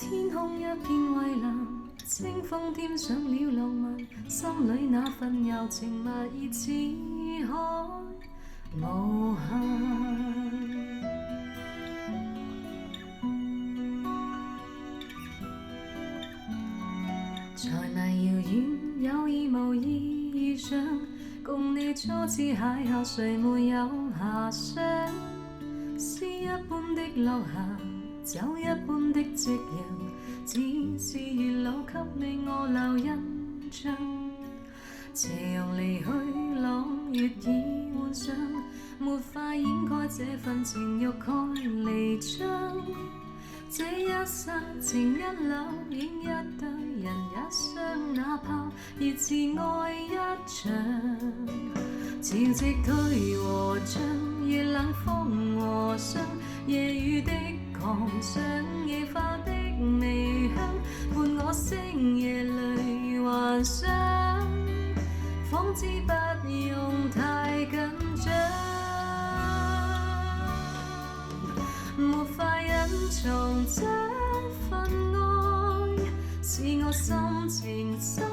天空一片蔚藍，清風添上了浪漫，心裏那份柔情蜜意似海無限。才泥遙遠，有意無意遇上，共你初次邂逅，誰沒有遐想？詩一般的留下，酒一般的夕陽，只是月老給你我留印象。斜陽離去，朗月已換上，沒法掩蓋這份情欲蓋彌彰。這一剎情一縷，演一對人也傷，哪怕熱熾愛一場。潮汐退和漲，夜冷風和霜，夜雨的狂想，夜花的微香，伴我星夜裏幻想，仿知不用太緊張。沒法隱藏這份愛，是我心情深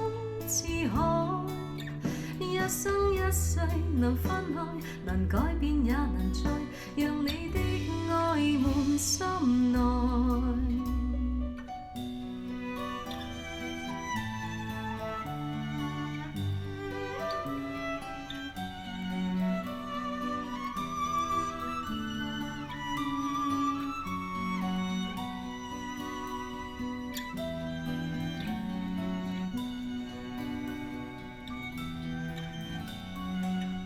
似海。一生一世能分開，能改變也能再讓你的愛滿心內。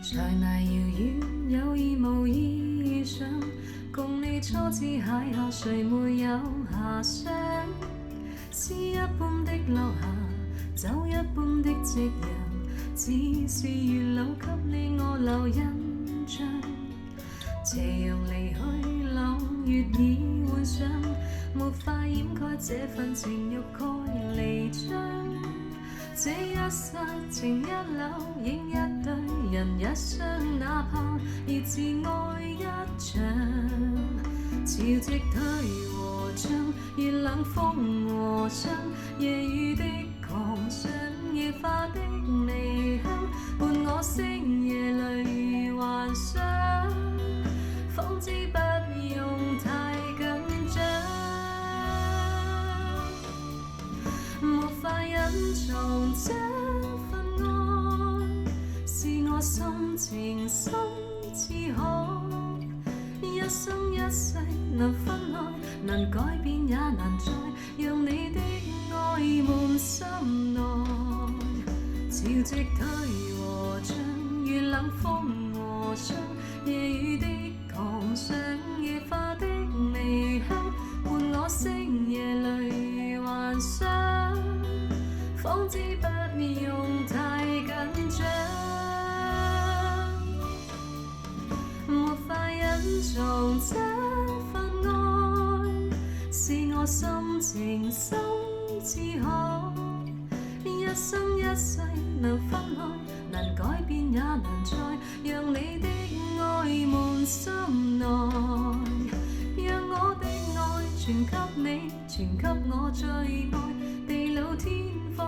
才泥遙遠，有意無意遇上，共你初次邂逅，誰沒有遐想？詩一般的留下，酒一般的夕陽，只是月老給你我留印象。斜陽離去，朗月已換上，沒法掩蓋這份情欲蓋彌彰。這一剎情一縷，影一對人一雙，哪怕熱熾愛一場。潮汐退和漲，月冷風和霜，夜雨的狂想，夜花的微香，伴我星夜裏幻想，仿知不用太緊張。沒法隱藏這份愛，是我心情深似海。一生一世能分開，能改變也難再讓你的愛滿心內。潮汐退和漲，月冷風和霜，夜雨的狂想，夜花的微香，伴我星夜裏幻想，仿知不用太緊張。沒法隱藏這份愛，是我心情深似海。一生一世能分開，能改變也難再讓你的愛滿心內。讓我的愛傳給你，傳給我最愛，地老天荒。